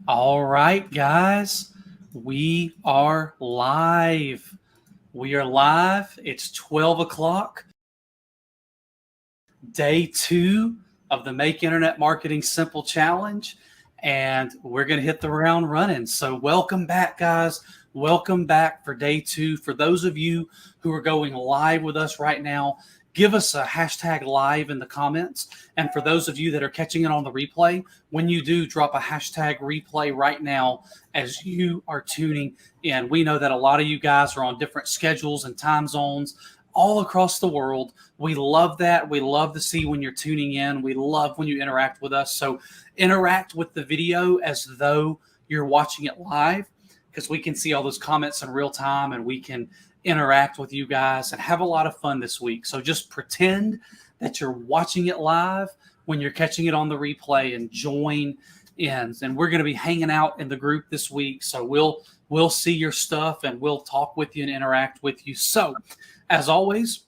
All right, guys, we are live. We are live. It's 12 o'clock, day 2 of the Make Internet Marketing Simple Challenge, and we're going to hit the ground running. So, welcome back, guys. Welcome back for day 2. For those of you who are going live with us right now, give us a hashtag live in the comments. And for those of you that are catching it on the replay, when you do, drop a hashtag replay right now as you are tuning in. We know that a lot of you guys are on different schedules and time zones all across the world. We love that. We love to see when you're tuning in. We love when you interact with us. So interact with the video as though you're watching it live, because we can see all those comments in real time and we can interact with you guys and have a lot of fun this week. So just pretend that you're watching it live when you're catching it on the replay and join in. And we're going to be hanging out in the group this week. So we'll see your stuff and we'll talk with you and interact with you. So as always,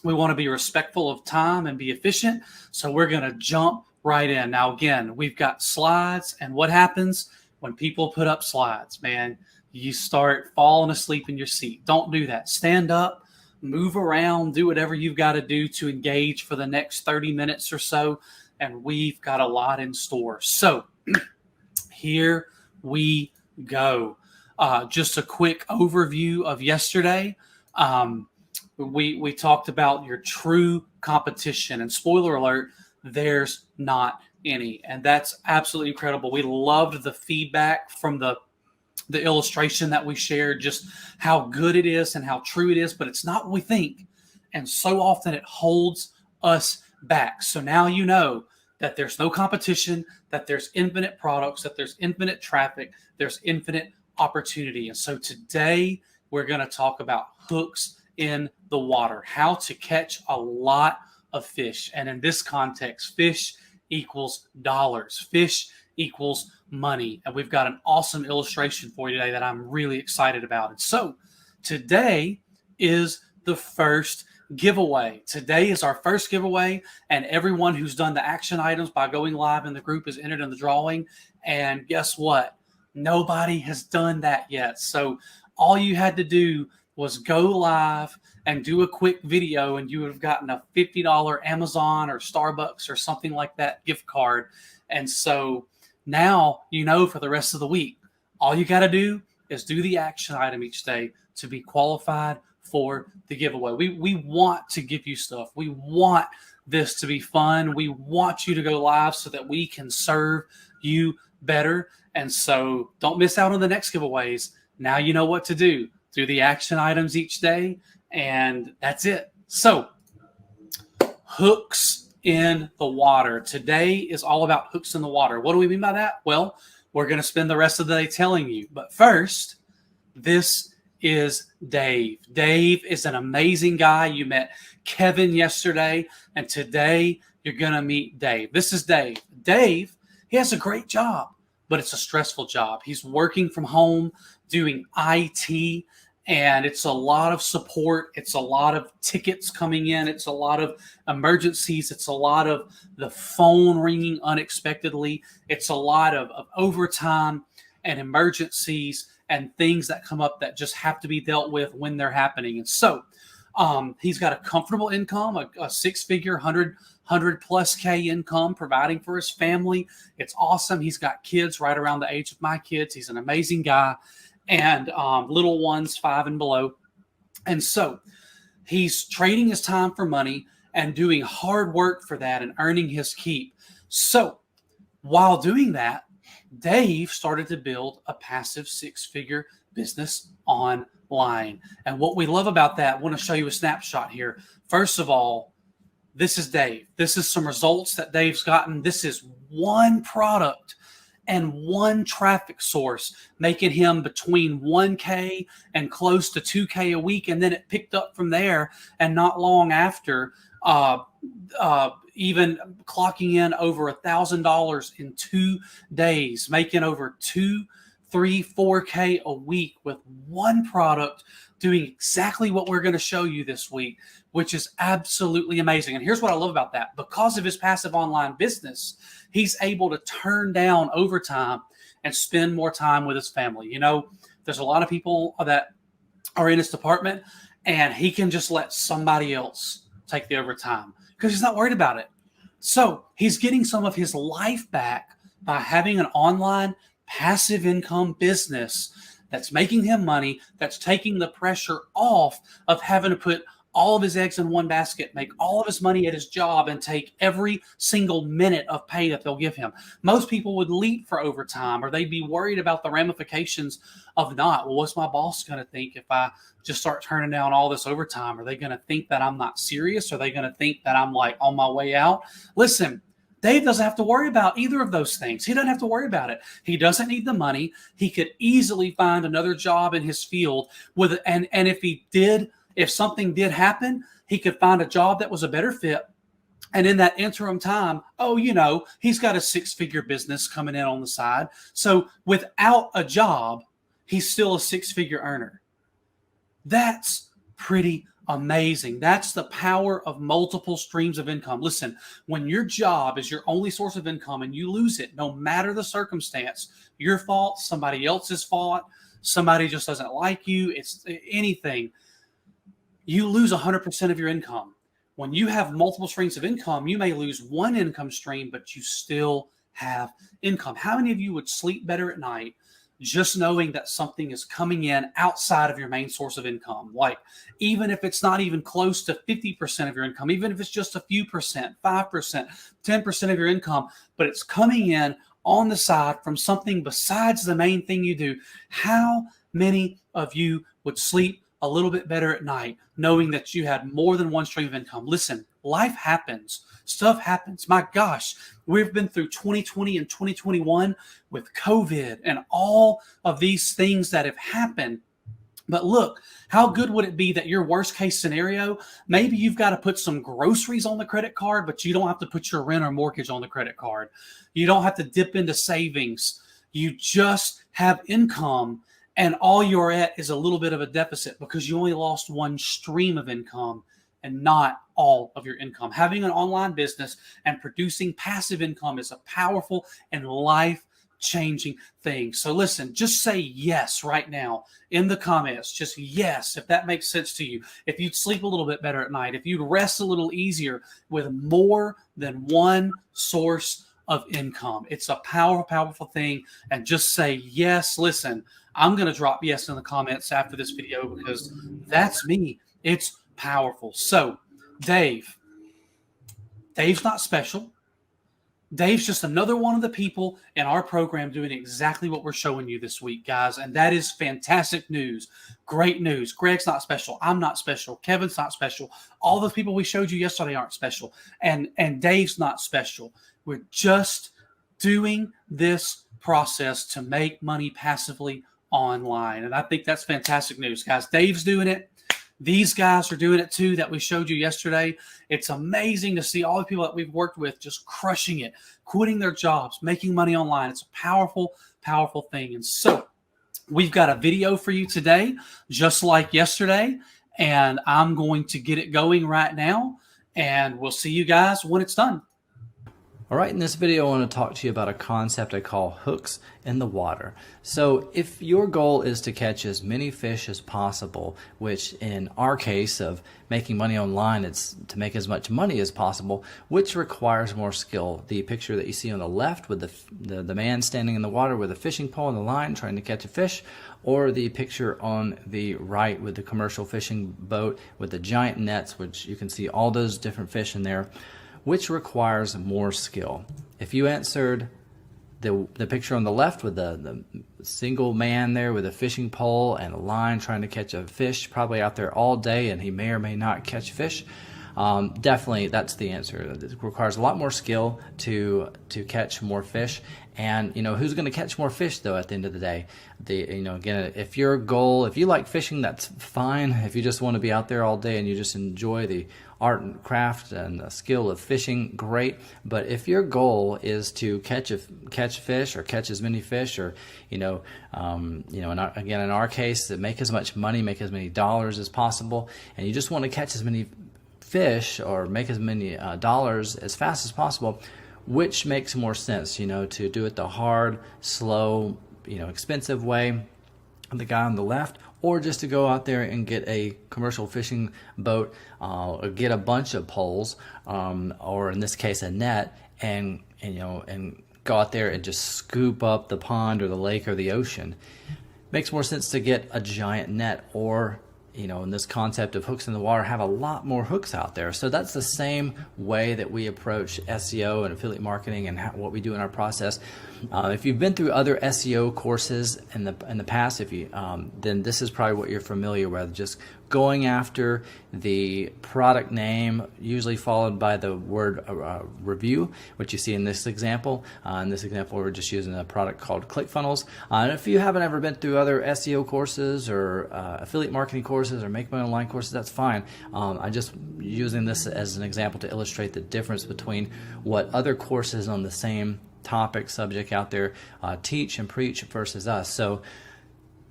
we want to be respectful of time and be efficient. So we're going to jump right in. Now, again, we've got slides, and what happens when people put up slides, man? You start falling asleep in your seat. Don't do that. Stand up, move around, do whatever you've got to do to engage for the next 30 minutes or so. And we've got a lot in store. So here we go. Just a quick overview of yesterday. We talked about your true competition, and spoiler alert, there's not any. And that's absolutely incredible. We loved the feedback from the illustration that we shared, just how good it is and how true it is, but it's not what we think. And so often it holds us back. So now you know that there's no competition, that there's infinite products, that there's infinite traffic, there's infinite opportunity. And so today we're going to talk about hooks in the water, how to catch a lot of fish. And in this context, fish equals dollars. Fish equals money. And we've got an awesome illustration for you today that I'm really excited about. And so today is the first giveaway. Today is our first giveaway, and everyone who's done the action items by going live in the group is entered in the drawing. And guess what? Nobody has done that yet. So all you had to do was go live and do a quick video, and you would have gotten a $50 Amazon or Starbucks or something like that gift card. And so now you know for the rest of the week, all you got to do is do the action item each day to be qualified for the giveaway. We want to give you stuff. We want this to be fun. We want you to go live so that we can serve you better. And so don't miss out on the next giveaways. Now you know what to do. Do the action items each day, and that's it. So hooks in the water. Today is all about hooks in the water. What do we mean by that? Well, we're going to spend the rest of the day telling you. But first, this is Dave. Dave is an amazing guy. You met Kevin yesterday, and today you're going to meet Dave. This is Dave. Dave, he has a great job, but it's a stressful job. He's working from home doing IT, and it's a lot of support. It's a lot of tickets coming in. It's a lot of emergencies. It's a lot of the phone ringing unexpectedly. It's a lot of overtime and emergencies and things that come up that just have to be dealt with when they're happening. And so he's got a comfortable income, a six-figure, 100 plus K income, providing for his family. It's awesome. He's got kids right around the age of my kids. He's an amazing guy. And little ones 5 and below. And so he's trading his time for money and doing hard work for that and earning his keep. So while doing that, Dave started to build a passive six-figure business online. And what we love about that, I want to show you a snapshot here. First of all, this is Dave. This is some results that Dave's gotten. This is one product and one traffic source, making him between 1K and close to 2K a week. And then it picked up from there. And not long after, even clocking in over $1,000 in 2 days, making over 2, 3, 4K a week with one product, doing exactly what we're going to show you this week, which is absolutely amazing. And here's what I love about that. Because of his passive online business, he's able to turn down overtime and spend more time with his family. You know, there's a lot of people that are in his department, and he can just let somebody else take the overtime because he's not worried about it. So he's getting some of his life back by having an online passive income business that's making him money, that's taking the pressure off of having to put all of his eggs in one basket, make all of his money at his job, and take every single minute of pay that they'll give him. Most people would leap for overtime, or they'd be worried about the ramifications of not. Well, what's my boss going to think if I just start turning down all this overtime? Are they going to think that I'm not serious? Are they going to think that I'm like on my way out? Listen, Dave doesn't have to worry about either of those things. He doesn't have to worry about it. He doesn't need the money. He could easily find another job in his field with, and if he did, if something did happen, he could find a job that was a better fit. And in that interim time, he's got a 6-figure business coming in on the side. So without a job, he's still a 6-figure earner. That's pretty amazing. That's the power of multiple streams of income. Listen, when your job is your only source of income and you lose it, no matter the circumstance, your fault, somebody else's fault, somebody just doesn't like you, it's anything, you lose 100% of your income. When you have multiple streams of income, you may lose one income stream, but you still have income. How many of you would sleep better at night just knowing that something is coming in outside of your main source of income? Like, even if it's not even close to 50% of your income, even if it's just a few percent, 5%, 10% of your income, but it's coming in on the side from something besides the main thing you do. How many of you would sleep a little bit better at night knowing that you had more than one stream of income? Listen, life happens. Stuff happens. My gosh, we've been through 2020 and 2021 with COVID and all of these things that have happened. But look, how good would it be that your worst case scenario, maybe you've got to put some groceries on the credit card, but you don't have to put your rent or mortgage on the credit card. You don't have to dip into savings. You just have income, and all you're at is a little bit of a deficit because you only lost one stream of income and not all of your income. Having an online business and producing passive income is a powerful and life-changing thing. So listen, just say yes right now in the comments. Just yes, if that makes sense to you. If you'd sleep a little bit better at night, if you'd rest a little easier with more than one source of income. It's a powerful, powerful thing. And just say yes. Listen, I'm going to drop yes in the comments after this video because that's me. It's powerful. So, Dave's not special. Dave's just another one of the people in our program doing exactly what we're showing you this week, guys. And that is fantastic news. Great news. Greg's not special. I'm not special. Kevin's not special. All the people we showed you yesterday aren't special. And Dave's not special. We're just doing this process to make money passively online. And I think that's fantastic news, guys. Dave's doing it. These guys are doing it too that we showed you yesterday. It's amazing to see all the people that we've worked with just crushing it, quitting their jobs, making money online. It's a powerful, powerful thing. And so we've got a video for you today, just like yesterday. And I'm going to get it going right now. And we'll see you guys when it's done. All right, in this video, I want to talk to you about a concept I call hooks in the water. So if your goal is to catch as many fish as possible, which in our case of making money online, it's to make as much money as possible, which requires more skill. The picture that you see on the left with the man standing in the water with a fishing pole and the line trying to catch a fish, or the picture on the right with the commercial fishing boat with the giant nets, which you can see all those different fish in there. Which requires more skill? If you answered the picture on the left with the single man there with a fishing pole and a line trying to catch a fish, probably out there all day, and he may or may not catch fish, definitely that's the answer. It requires a lot more skill to catch more fish. And who's going to catch more fish though at the end of the day? Again, if your goal, if you like fishing, that's fine. If you just want to be out there all day and you just enjoy the art and craft and the skill of fishing, great. But if your goal is to catch fish or catch as many fish, or in our case, to make as much money, make as many dollars as possible, and you just want to catch as many fish or make as many dollars as fast as possible, which makes more sense, to do it the hard, slow, expensive way, the guy on the left, or just to go out there and get a commercial fishing boat, or get a bunch of poles, or in this case a net, and go out there and just scoop up the pond or the lake or the ocean. Makes more sense to get a giant net, or in this concept of hooks in the water, have a lot more hooks out there. So that's the same way that we approach SEO and affiliate marketing and what we do in our process. If you've been through other SEO courses in the past, then this is probably what you're familiar with. Just going after the product name, usually followed by the word review, which you see in this example. In this example, we're just using a product called ClickFunnels. And if you haven't ever been through other SEO courses or affiliate marketing courses or Make Money Online courses, that's fine. I'm just using this as an example to illustrate the difference between what other courses on the same topic, subject out there teach and preach versus us. So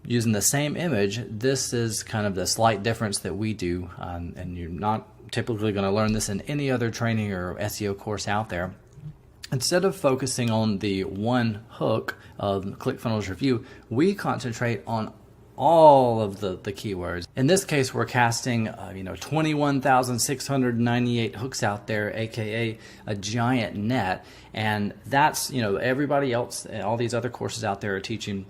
using the same image, this is kind of the slight difference that we do, and you're not typically going to learn this in any other training or SEO course out there. Instead of focusing on the one hook of ClickFunnels Review, we concentrate on all of the keywords. In this case, we're casting 21,698 hooks out there, aka a giant net, and that's everybody else, all these other courses out there are teaching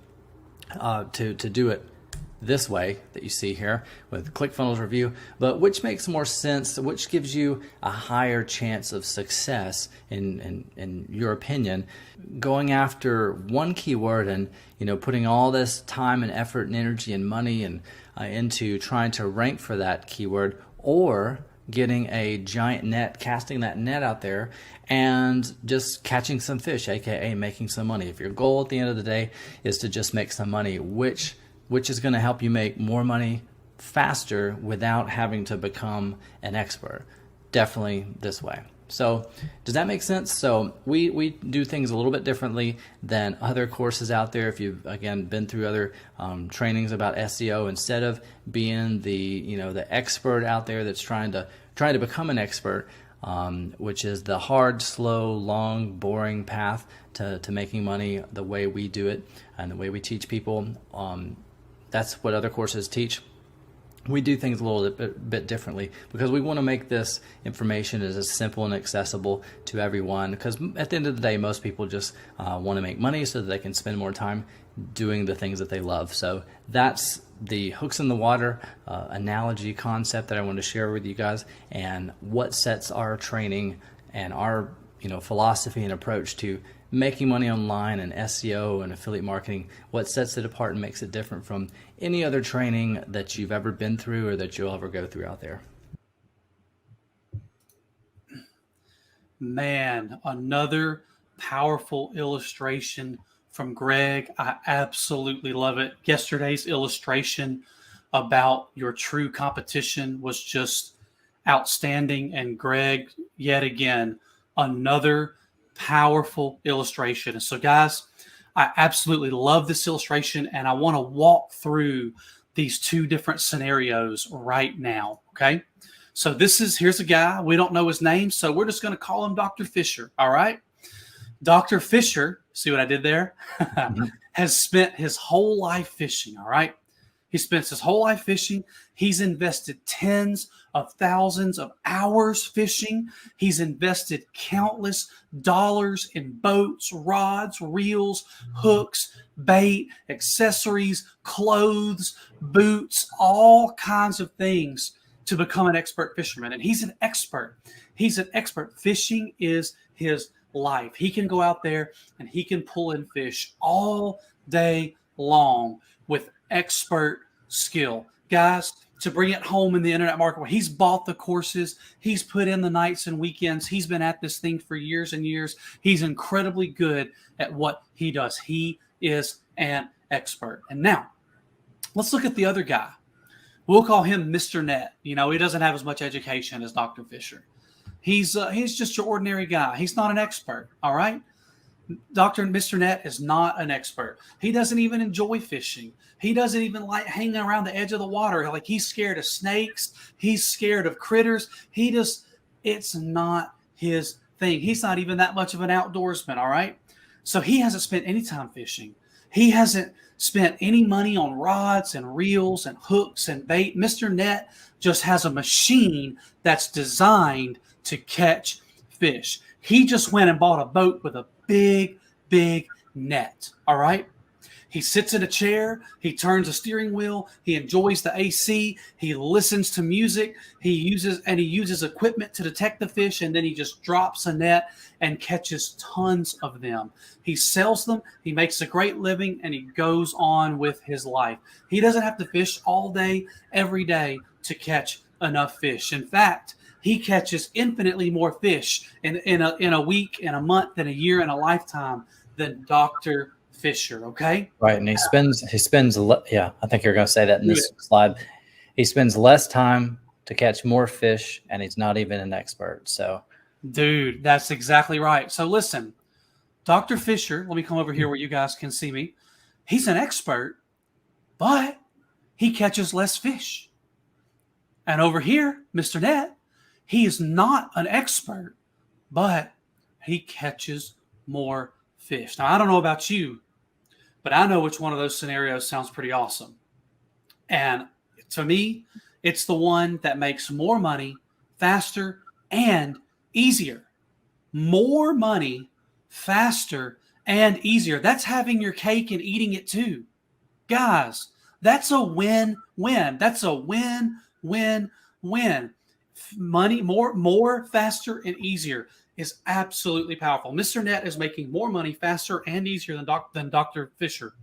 to do it this way that you see here with ClickFunnels Review. But which makes more sense, which gives you a higher chance of success in your opinion, going after one keyword and putting all this time and effort and energy and money and into trying to rank for that keyword, or getting a giant net, casting that net out there and just catching some fish, aka making some money. If your goal at the end of the day is to just make some money, which is going to help you make more money faster without having to become an expert, definitely this way. So does that make sense? So we do things a little bit differently than other courses out there. If you've again been through other trainings about SEO, instead of being the the expert out there that's trying to become an expert, which is the hard, slow, long, boring path to making money, the way we do it and the way we teach people, that's what other courses teach. We do things a little bit differently because we want to make this information as simple and accessible to everyone, because at the end of the day, most people just want to make money so that they can spend more time doing the things that they love. So that's the hooks in the water analogy concept that I want to share with you guys, and what sets our training and our philosophy and approach to making money online and SEO and affiliate marketing, what sets it apart and makes it different from any other training that you've ever been through or that you'll ever go through out there. Man, another powerful illustration from Greg. I absolutely love it. Yesterday's illustration about your true competition was just outstanding. And Greg, yet again, another powerful illustration. So guys, I absolutely love this illustration, and I want to walk through these two different scenarios right now. Okay. So here's a guy. We don't know his name, so we're just going to call him Dr. Fisher. All right. Dr. Fisher, see what I did there? Has spent his whole life fishing. All right. He spends his whole life fishing. He's invested tens of thousands of hours fishing. He's invested countless dollars in boats, rods, reels, hooks, bait, accessories, clothes, boots, all kinds of things to become an expert fisherman. And he's an expert. He's an expert. Fishing is his life. He can go out there and he can pull in fish all day long with expert skill. Guys, to bring it home in the internet market, where he's bought the courses, he's put in the nights and weekends, he's been at this thing for years and years. He's incredibly good at what he does. He is an expert. And now, let's look at the other guy. We'll call him Mr. Net. He doesn't have as much education as Dr. Fisher. He's just your ordinary guy. He's not an expert, all right? Mr. Net is not an expert. He doesn't even enjoy fishing. He doesn't even like hanging around the edge of the water. Like, he's scared of snakes. He's scared of critters. It's not his thing. He's not even that much of an outdoorsman, all right? So he hasn't spent any time fishing. He hasn't spent any money on rods and reels and hooks and bait. Mr. Net just has a machine that's designed to catch fish. He just went and bought a boat with a big, big net, all right? He sits in a chair, he turns a steering wheel, he enjoys the AC, he listens to music, he uses equipment to detect the fish, and then he just drops a net and catches tons of them. He sells them, he makes a great living, and he goes on with his life. He doesn't have to fish all day, every day to catch enough fish. In fact, he catches infinitely more fish in a week, in a month, in a year, in a lifetime than Dr. Fisher, okay? Right, and he spends yeah, I think you're going to say that in this slide. He spends less time to catch more fish, and he's not even an expert. So, dude, that's exactly right. So listen, Dr. Fisher, let me come over here where you guys can see me. He's an expert, but he catches less fish. And over here, Mr. Net, he is not an expert, but he catches more fish. Now, I don't know about you, but I know which one of those scenarios sounds pretty awesome. And to me, it's the one that makes more money faster and easier. More money faster and easier. That's having your cake and eating it too. Guys, that's a win-win. That's a win-win-win. Money, more faster and easier is absolutely powerful. Mr. Net is making more money faster and easier than Dr. Fisher.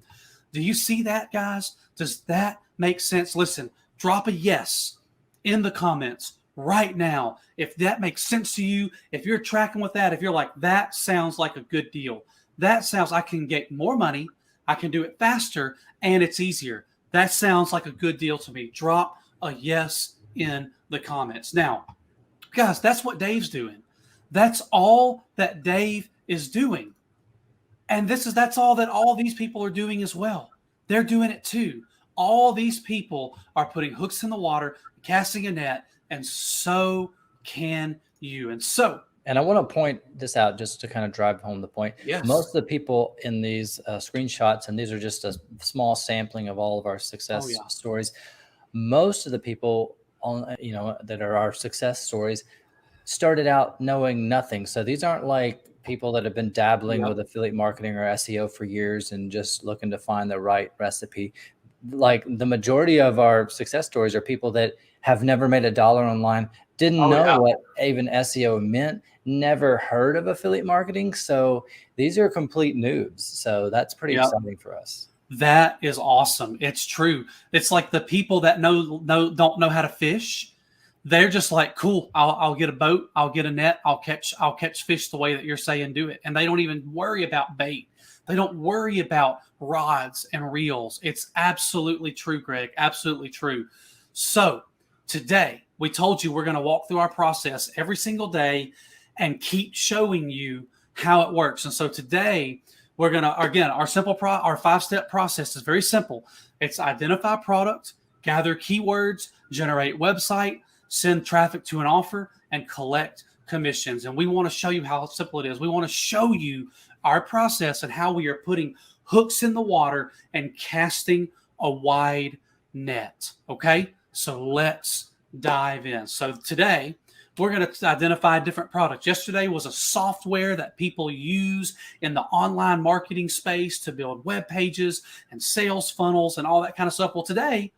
Do you see that, guys? Does that make sense? Listen, drop a yes in the comments right now if that makes sense to you, if you're tracking with that, if you're like, that sounds like a good deal. That sounds, I can get more money, I can do it faster, and it's easier. That sounds like a good deal to me. Drop a yes in the comments. Now, guys, that's what Dave's doing. That's all that Dave is doing. And that's all that all these people are doing as well. They're doing it too. All these people are putting hooks in the water, casting a net, and so can you. And I want to point this out just to kind of drive home the point. Yes. Most of the people in these screenshots, and these are just a small sampling of all of our success stories. Most of the people that are our success stories started out knowing nothing. So these aren't like people that have been dabbling with affiliate marketing or SEO for years and just looking to find the right recipe. Like the majority of our success stories are people that have never made $1 online, didn't know what even SEO meant, never heard of affiliate marketing. So these are complete noobs. So that's pretty exciting for us. That is awesome. It's true. It's like the people that don't know how to fish. They're just like, cool, I'll get a boat, I'll get a net, I'll catch fish the way that you're saying do it. And they don't even worry about bait. They don't worry about rods and reels. It's absolutely true, Greg. Absolutely true. So today, we told you we're going to walk through our process every single day and keep showing you how it works. And so today, we're going to, again, our 5-step process is very simple. It's identify product, gather keywords, generate website, send traffic to an offer, and collect commissions. And we want to show you how simple it is. We want to show you our process and how we are putting hooks in the water and casting a wide net. Okay, so let's dive in. So today, we're going to identify different products. Yesterday was a software that people use in the online marketing space to build web pages and sales funnels and all that kind of stuff. Well, today,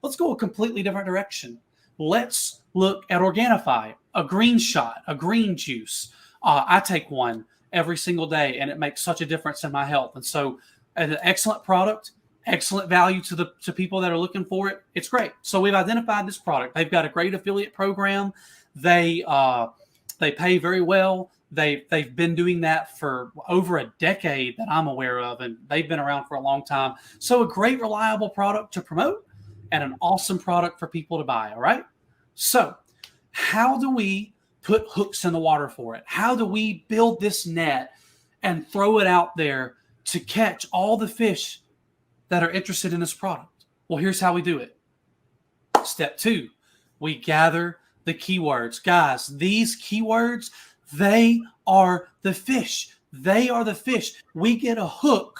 let's go a completely different direction. Let's look at Organifi, a green shot, a green juice. I take one every single day, and it makes such a difference in my health. And so an excellent product, excellent value to people that are looking for it. It's great. So we've identified this product. They've got a great affiliate program. They pay very well. They've been doing that for over a decade that I'm aware of, and they've been around for a long time. So a great, reliable product to promote and an awesome product for people to buy, all right? So how do we put hooks in the water for it? How do we build this net and throw it out there to catch all the fish that are interested in this product? Well, here's how we do it. Step 2, we gather the keywords. Guys, these keywords, They are the fish. They are the fish. We get a hook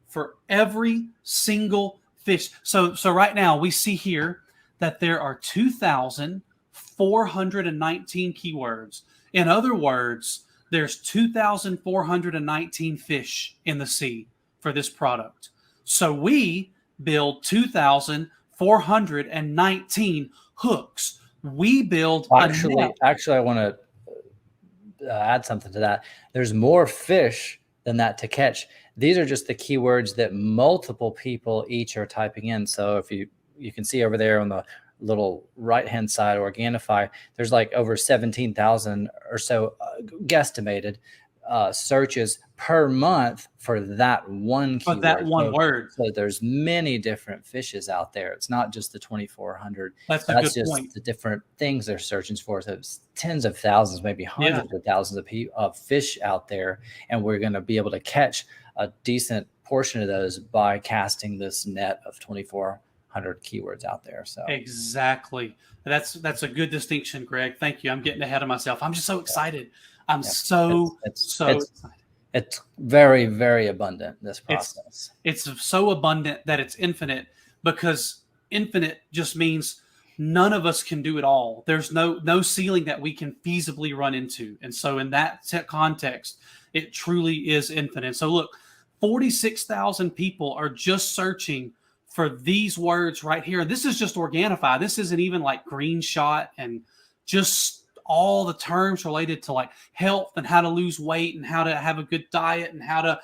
for every single fish. So right now we see here that there are 2,419 keywords. In other words, there's 2,419 fish in the sea for this product. So we build 2,419 hooks. We build actually, I want to add something to that. There's more fish than that to catch. These are just the keywords that multiple people each are typing in. So if you can see over there on the little right-hand side, Organifi, there's like over 17,000 or so guesstimated searches per month for that one keyword. For that one word. So there's many different fishes out there. It's not just the 2,400. That's just point. The different things they're searching for. So it's tens of thousands, maybe hundreds of thousands of fish out there. And we're going to be able to catch a decent portion of those by casting this net of 2,400 keywords out there. So exactly. That's a good distinction, Greg. Thank you. I'm getting ahead of myself. I'm just so excited. I'm so excited. It's very, very abundant, this process. It's so abundant that it's infinite, because infinite just means none of us can do it all. There's no ceiling that we can feasibly run into. And so in that context, it truly is infinite. So look, 46,000 people are just searching for these words right here. This is just Organifi. This isn't even like Green Shot and just all the terms related to like health and how to lose weight and how to have a good diet and how to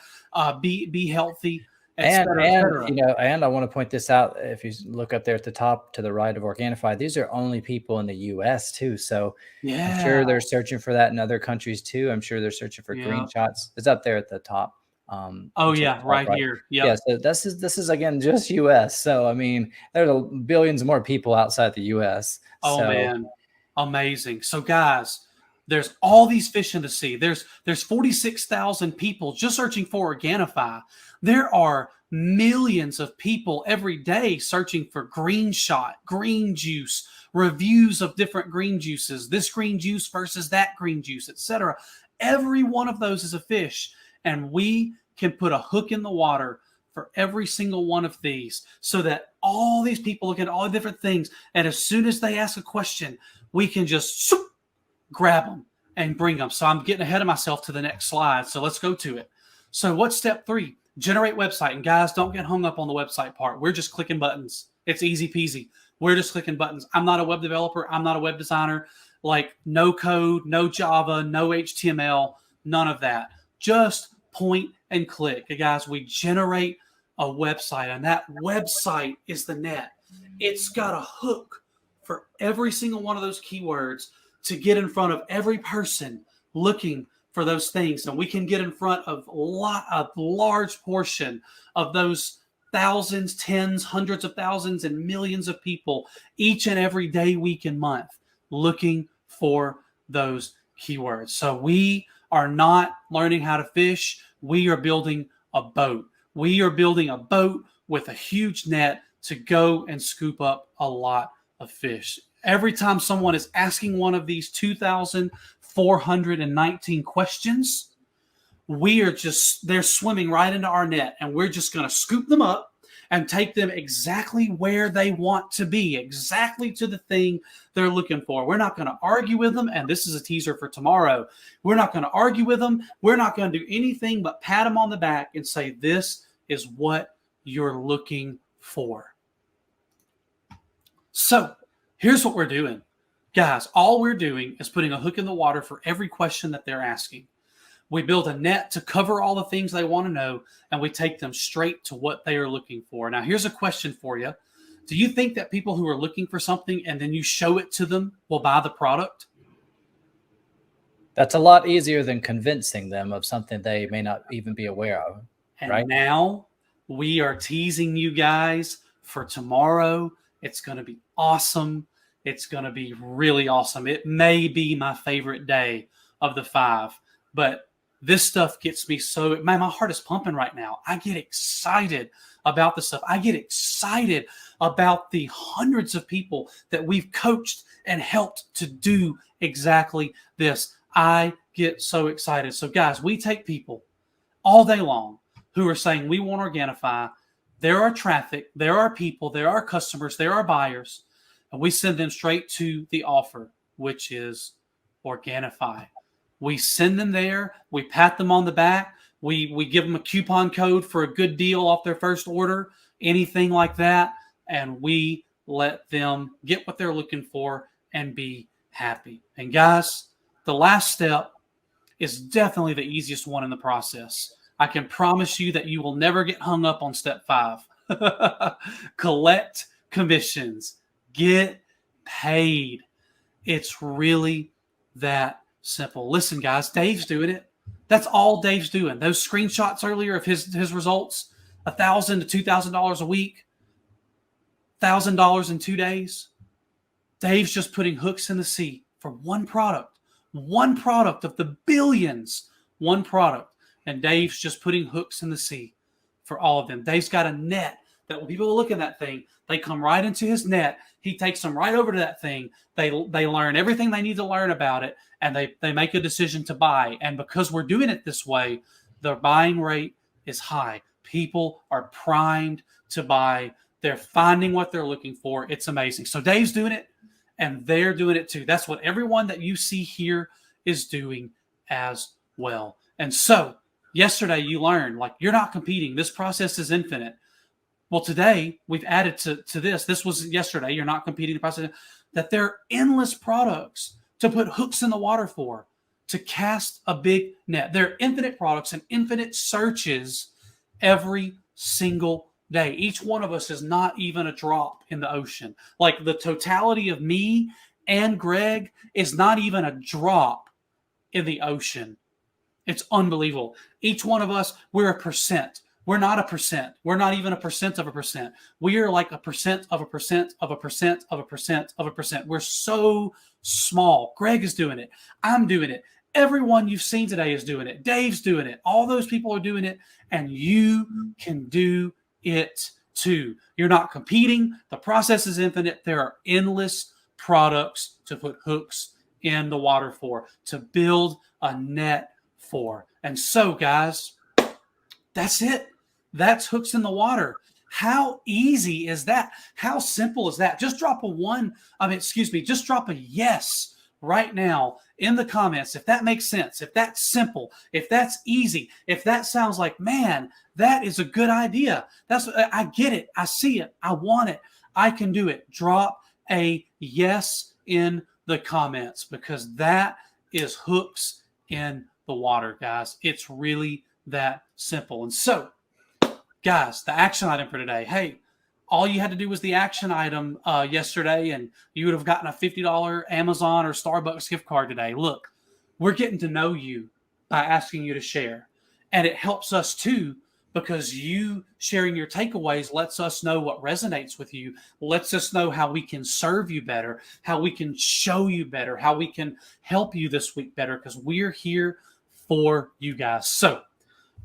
be healthy, et cetera. And I want to point this out. If you look up there at the top to the right of Organifi, these are only people in the US too. So I'm sure they're searching for that in other countries too. I'm sure they're searching for Green Shots. It's up there at the top. Right here. Yeah. So this is again just US. So I mean, there's billions more people outside the US. Man. Amazing. So guys, there's all these fish in the sea. There's 46,000 people just searching for Organifi. There are millions of people every day searching for Green Shot, green juice, reviews of different green juices, this green juice versus that green juice, etc. Every one of those is a fish, and we can put a hook in the water for every single one of these, so that all these people look at all the different things, and as soon as they ask a question, we can just grab them and bring them. So I'm getting ahead of myself to the next slide. So let's go to it. So what's step 3? Generate website. And guys, don't get hung up on the website part. We're just clicking buttons. It's easy peasy. We're just clicking buttons. I'm not a web developer. I'm not a web designer. Like no code, no Java, no HTML, none of that. Just point and click. Okay, guys, we generate a website, and that website is the net. It's got a hook for every single one of those keywords to get in front of every person looking for those things. And we can get in front of a large portion of those thousands, tens, hundreds of thousands, and millions of people each and every day, week, and month looking for those keywords. So we are not learning how to fish. We are building a boat. We are building a boat with a huge net to go and scoop up a lot of fish. Every time someone is asking one of these 2,419 questions, they're swimming right into our net, and we're just going to scoop them up and take them exactly where they want to be, exactly to the thing they're looking for. We're not going to argue with them, and this is a teaser for tomorrow. We're not going to argue with them. We're not going to do anything but pat them on the back and say, this is what you're looking for. So here's what we're doing. Guys, all we're doing is putting a hook in the water for every question that they're asking. We build a net to cover all the things they want to know, and we take them straight to what they are looking for. Now, here's a question for you. Do you think that people who are looking for something and then you show it to them will buy the product? That's a lot easier than convincing them of something they may not even be aware of. And right now we are teasing you guys for tomorrow. It's going to be awesome. It's going to be really awesome. It may be my favorite day of the 5, but this stuff gets me so, man, my heart is pumping right now. I get excited about this stuff. I get excited about the hundreds of people that we've coached and helped to do exactly this. I get so excited. So, guys, we take people all day long who are saying we want Organifi. There are traffic, there are people, there are customers, there are buyers, and we send them straight to the offer, which is Organifi. We send them there. We pat them on the back. We give them a coupon code for a good deal off their first order, anything like that, and we let them get what they're looking for and be happy. And guys, the last step is definitely the easiest one in the process. I can promise you that you will never get hung up on step 5. Collect commissions. Get paid. It's really that simple. Listen, guys, Dave's doing it. That's all Dave's doing. Those screenshots earlier of his results, $1,000 to $2,000 a week, $1,000 in 2 days. Dave's just putting hooks in the sea for one product of the billions, one product. And Dave's just putting hooks in the sea for all of them. Dave's got a net that when people look at that thing, they come right into his net. He takes them right over to that thing. They learn everything they need to learn about it, and they make a decision to buy. And because we're doing it this way, the buying rate is high. People are primed to buy. They're finding what they're looking for. It's amazing. So Dave's doing it, and they're doing it too. That's what everyone that you see here is doing as well. And so yesterday you learned, like, you're not competing. This process is infinite. Well, today we've added to this. This was yesterday. You're not competing the process. That there are endless products to put hooks in the water for, to cast a big net. There are infinite products and infinite searches every single day. Each one of us is not even a drop in the ocean. Like, the totality of me and Greg is not even a drop in the ocean. It's unbelievable. Each one of us, we're a percent. We're not a percent. We're not even a percent of a percent. We are like a percent of a percent of a percent of a percent of a percent. We're so small. Greg is doing it. I'm doing it. Everyone you've seen today is doing it. Dave's doing it. All those people are doing it, and you can do it too. You're not competing. The process is infinite. There are endless products to put hooks in the water for, to build a net for. And so, guys, that's it. That's hooks in the water. How easy is that? How simple is that? Just drop just drop a yes right now in the comments if that makes sense, if that's simple, if that's easy, if that sounds like, man, that is a good idea. I get it. I see it. I want it. I can do it. Drop a yes in the comments, because that is hooks in the water, guys. It's really that simple. And so, guys, the action item for today. Hey, all you had to do was the action item yesterday, and you would have gotten a $50 Amazon or Starbucks gift card today. Look, we're getting to know you by asking you to share. And it helps us too, because you sharing your takeaways lets us know what resonates with you, lets us know how we can serve you better, how we can show you better, how we can help you this week better, because we're here for you guys. So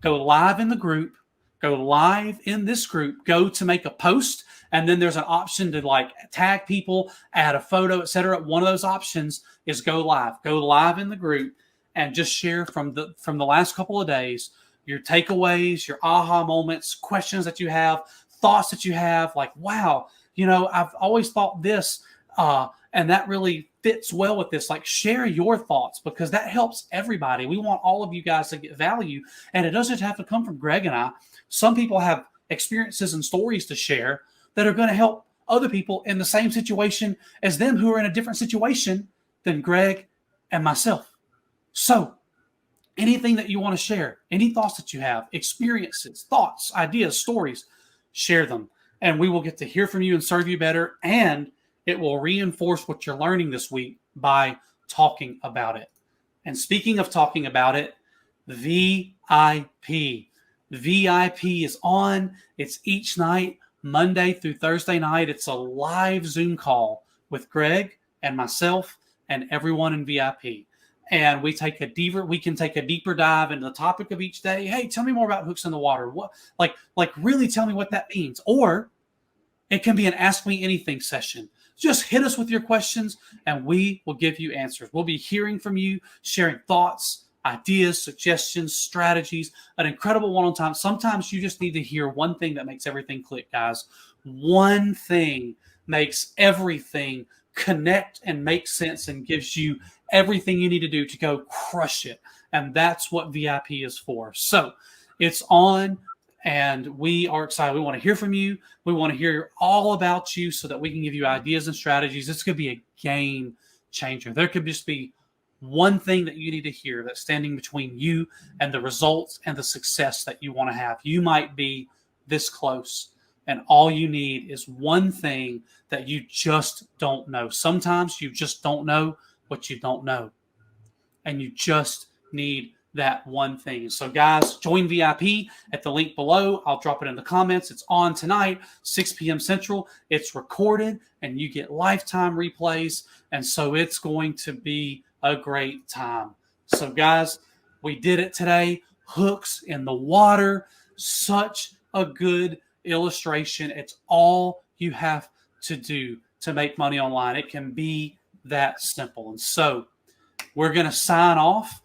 go live in the group. Go live in this group, go to make a post, and then there's an option to like tag people, add a photo, etc. One of those options is go live. Go live in the group and just share from the last couple of days, your takeaways, your aha moments, questions that you have, thoughts that you have, like, wow, I've always thought this, and that really fits well with this. Like, share your thoughts, because that helps everybody. We want all of you guys to get value, and it doesn't have to come from Greg and I. Some people have experiences and stories to share that are going to help other people in the same situation as them, who are in a different situation than Greg and myself. So anything that you want to share, any thoughts that you have, experiences, thoughts, ideas, stories, share them. And we will get to hear from you and serve you better. And it will reinforce what you're learning this week by talking about it. And speaking of talking about it, VIP. VIP is on. It's each night, Monday through Thursday night. It's a live Zoom call with Greg and myself and everyone in VIP. And we can take a deeper dive into the topic of each day. Hey, tell me more about hooks in the water. What, like really tell me what that means. Or It can be an Ask Me Anything session. Just hit us with your questions and we will give you answers. We'll be hearing from you, sharing thoughts, ideas, suggestions, strategies, an incredible one-on-one time. Sometimes you just need to hear one thing that makes everything click, guys. One thing makes everything connect and make sense and gives you everything you need to do to go crush it. And that's what VIP is for. So it's on, and we are excited. We want to hear from you. We want to hear all about you so that we can give you ideas and strategies. This could be a game changer. There could just be one thing that you need to hear that's standing between you and the results and the success that you want to have. You might be this close, and all you need is one thing that you just don't know. Sometimes you just don't know what you don't know, and you just need that one thing. So guys, join VIP at the link below. I'll drop it in the comments. It's on tonight, 6 p.m. Central. It's recorded and you get lifetime replays. And so it's going to be a great time. So guys, we did it today. Hooks in the water. Such a good illustration. It's all you have to do to make money online. It can be that simple. And so we're going to sign off.